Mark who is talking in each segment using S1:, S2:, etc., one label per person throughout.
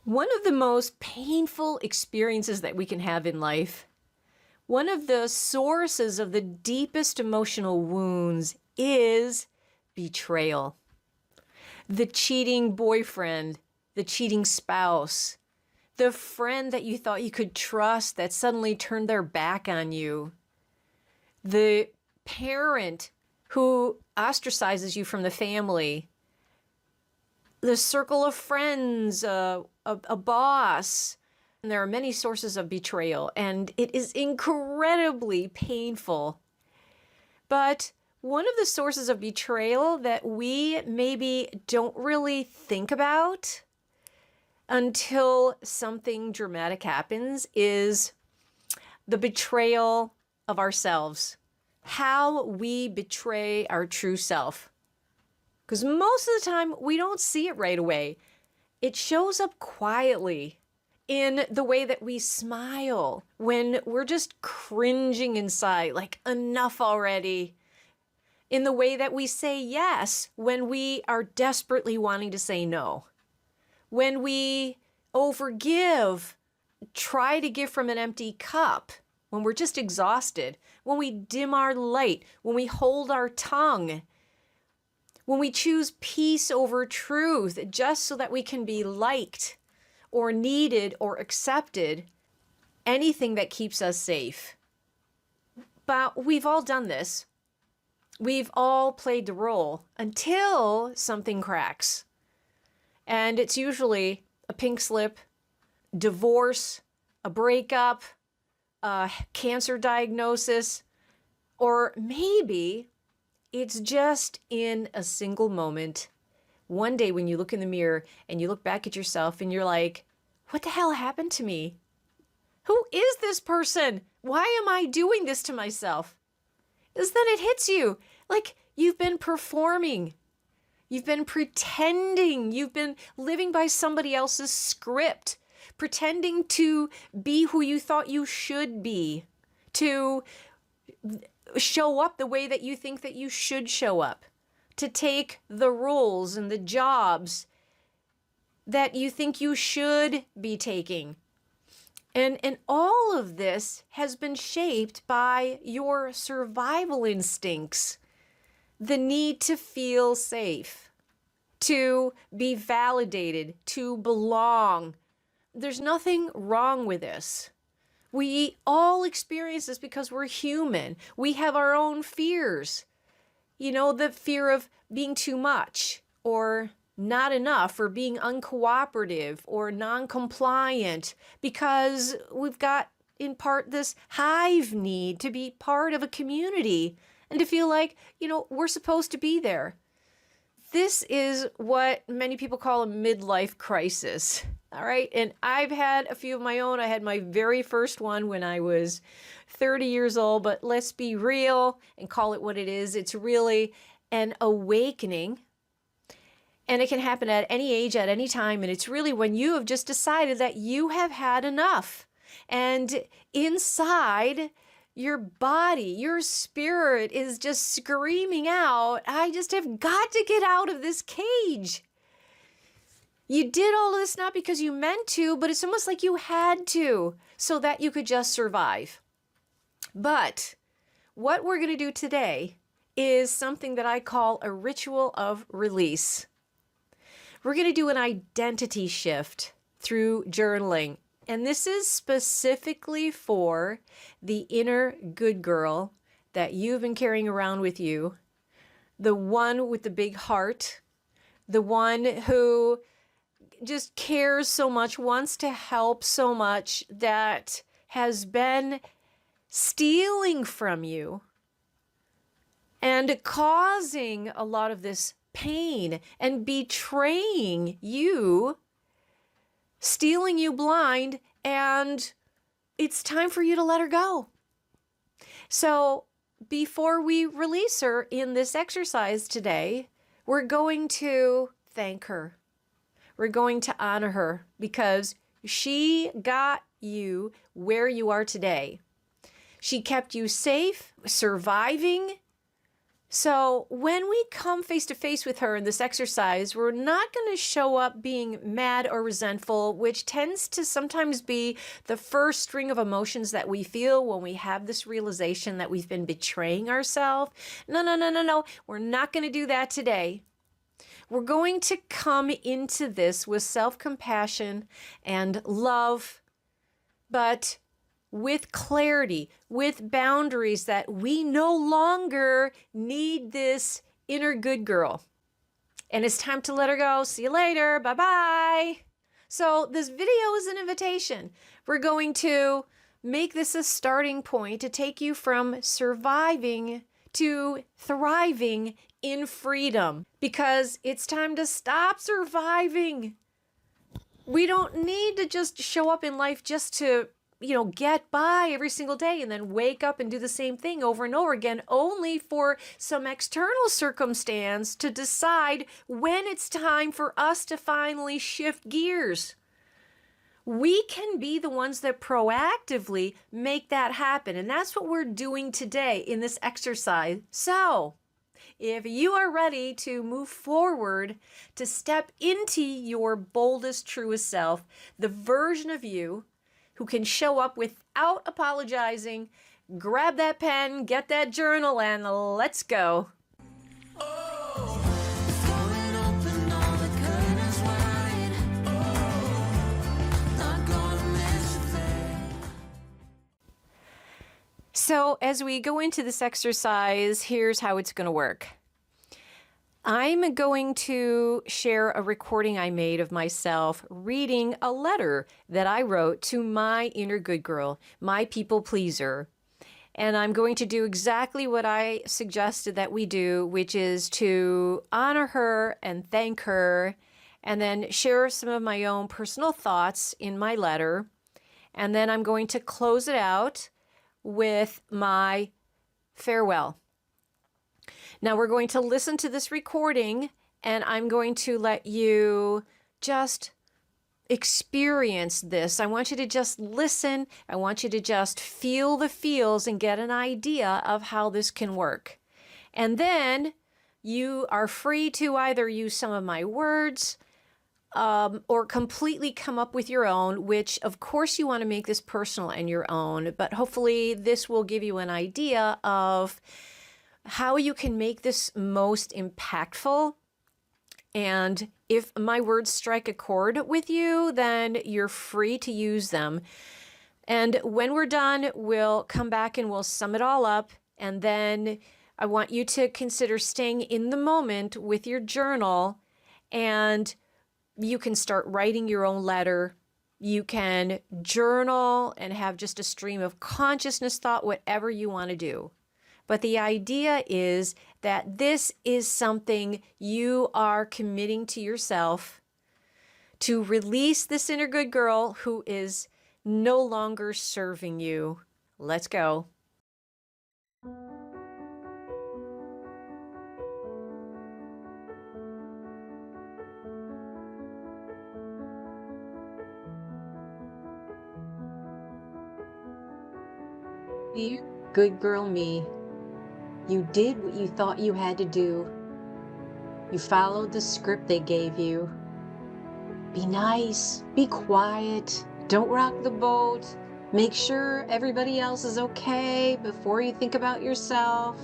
S1: One of the most painful experiences that we can have in life, one of the sources of the deepest emotional wounds is betrayal. The cheating boyfriend, the cheating spouse, the friend that you thought you could trust that suddenly turned their back on you, the parent who ostracizes you from the family, the circle of friends, a boss. And there are many sources of betrayal, and it is incredibly painful. But one of the sources of betrayal that we maybe don't really think about until something dramatic happens is the betrayal of ourselves. How we betray our true self. Because most of the time, we don't see it right away. It shows up quietly in the way that we smile when we're just cringing inside, like, enough already. In the way that we say yes when we are desperately wanting to say no. When we overgive, try to give from an empty cup, when we're just exhausted, when we dim our light, when we hold our tongue, when we choose peace over truth just so that we can be liked or needed or accepted, anything that keeps us safe. But we've all done this. We've all played the role until something cracks. And it's usually a pink slip, divorce, a breakup, a cancer diagnosis, or maybe it's just in a single moment. One day when you look in the mirror and you look back at yourself and you're like, what the hell happened to me? Who is this person? Why am I doing this to myself? Is then it hits you like you've been performing. You've been pretending. You've been living by somebody else's script, pretending to be who you thought you should be, to show up the way that you think that you should show up, to take the roles and the jobs that you think you should be taking. And all of this has been shaped by your survival instincts, the need to feel safe, to be validated, to belong. There's nothing wrong with this. We all experience this because we're human. We have our own fears. You know, the fear of being too much or not enough or being uncooperative or non-compliant because we've got, in part, this hive need to be part of a community and to feel like, we're supposed to be there. This is what many people call a midlife crisis. All right. And I've had a few of my own. I had my very first one when I was 30 years old. But let's be real and call it what it is. It's really an awakening. And it can happen at any age, at any time. And it's really when you have just decided that you have had enough. And inside, your body, your spirit is just screaming out, I just have got to get out of this cage. You did all of this not because you meant to, but it's almost like you had to so that you could just survive. But what we're going to do today is something that I call a ritual of release. We're going to do an identity shift through journaling. And this is specifically for the inner good girl that you've been carrying around with you, the one with the big heart, the one who just cares so much, wants to help so much, that has been stealing from you and causing a lot of this pain and betraying you, stealing you blind, and it's time for you to let her go. So before we release her in this exercise today, we're going to thank her. We're going to honor her because she got you where you are today. She kept you safe, surviving, So when we come face to face with her in this exercise, we're not going to show up being mad or resentful, which tends to sometimes be the first string of emotions that we feel when we have this realization that we've been betraying ourselves. No, no, no, no, no. We're not going to do that today. We're going to come into this with self-compassion and love, but with clarity, with boundaries that we no longer need this inner good girl. And it's time to let her go. See you later. Bye-bye. So this video is an invitation. We're going to make this a starting point to take you from surviving to thriving in freedom, because it's time to stop surviving. We don't need to just show up in life just to get by every single day and then wake up and do the same thing over and over again, only for some external circumstance to decide when it's time for us to finally shift gears. We can be the ones that proactively make that happen. And that's what we're doing today in this exercise. So if you are ready to move forward, to step into your boldest, truest self, the version of you who can show up without apologizing, grab that pen, get that journal, and let's go. So as we go into this exercise, here's how it's going to work. I'm going to share a recording I made of myself reading a letter that I wrote to my inner good girl, my people pleaser. And I'm going to do exactly what I suggested that we do, which is to honor her and thank her, and then share some of my own personal thoughts in my letter. And then I'm going to close it out with my farewell. Now we're going to listen to this recording, and I'm going to let you just experience this. I want you to just listen. I want you to just feel the feels and get an idea of how this can work. And then you are free to either use some of my words or completely come up with your own, which of course you want to make this personal and your own, but hopefully this will give you an idea of how you can make this most impactful. And if my words strike a chord with you, then you're free to use them. And when we're done, we'll come back and we'll sum it all up. And then I want you to consider staying in the moment with your journal, and you can start writing your own letter. You can journal and have just a stream of consciousness thought, whatever you want to do. But the idea is that this is something you are committing to yourself to release this inner good girl who is no longer serving you. Let's go. Dear good girl me, you did what you thought you had to do. You followed the script they gave you. Be nice, be quiet, don't rock the boat, make sure everybody else is okay before you think about yourself.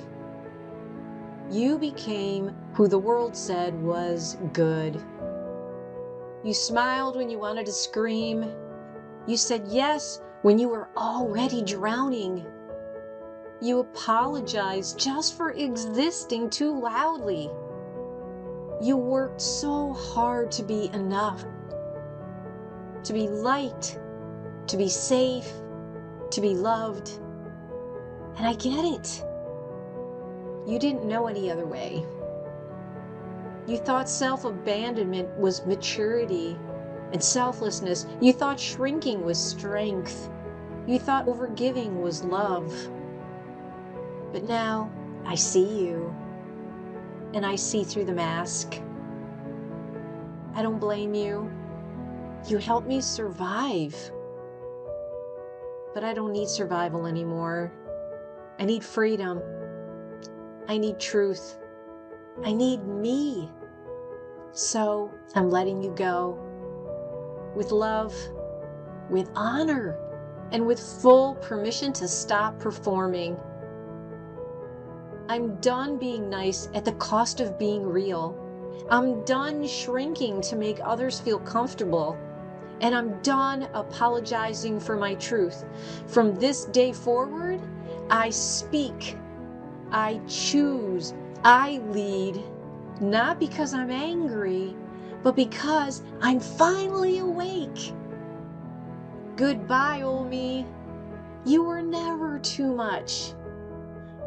S1: You became who the world said was good. You smiled when you wanted to scream. You said yes when you were already drowning. You apologized just for existing too loudly. You worked so hard to be enough, to be liked, to be safe, to be loved. And I get it. You didn't know any other way. You thought self-abandonment was maturity and selflessness. You thought shrinking was strength. You thought overgiving was love. But now I see you, and I see through the mask. I don't blame you. You helped me survive. But I don't need survival anymore. I need freedom. I need truth. I need me. So I'm letting you go with love, with honor, and with full permission to stop performing. I'm done being nice at the cost of being real. I'm done shrinking to make others feel comfortable. And I'm done apologizing for my truth. From this day forward, I speak, I choose, I lead, not because I'm angry, but because I'm finally awake. Goodbye, old me. You were never too much.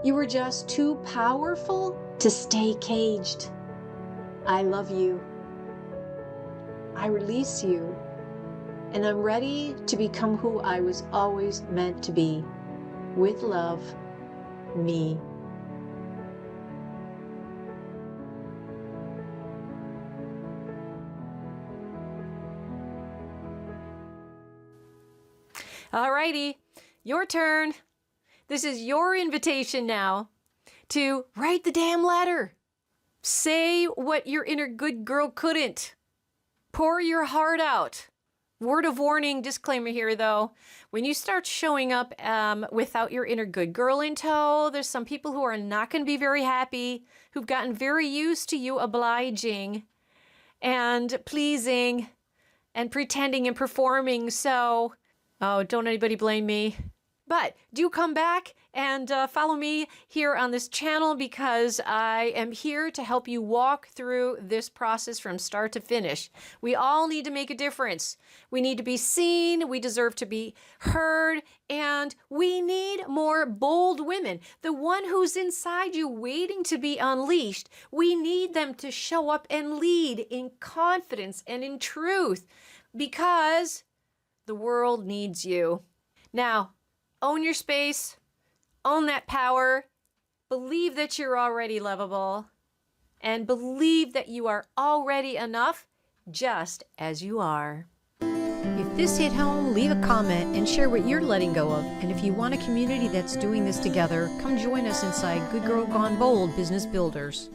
S1: You were just too powerful to stay caged. I love you. I release you. And I'm ready to become who I was always meant to be. With love, me. Alrighty, your turn. This is your invitation now to write the damn letter. Say what your inner good girl couldn't. Pour your heart out. Word of warning, disclaimer here though. When you start showing up without your inner good girl in tow, there's some people who are not going to be very happy, who've gotten very used to you obliging and pleasing and pretending and performing. So, oh, don't anybody blame me. But do come back and follow me here on this channel, because I am here to help you walk through this process from start to finish. We all need to make a difference. We need to be seen, we deserve to be heard, and we need more bold women. The one who's inside you waiting to be unleashed, we need them to show up and lead in confidence and in truth, because the world needs you. Now, own your space, own that power, believe that you're already lovable, and believe that you are already enough just as you are. If this hit home, leave a comment and share what you're letting go of. And if you want a community that's doing this together, come join us inside Good Girl Gone Bold Business Builders.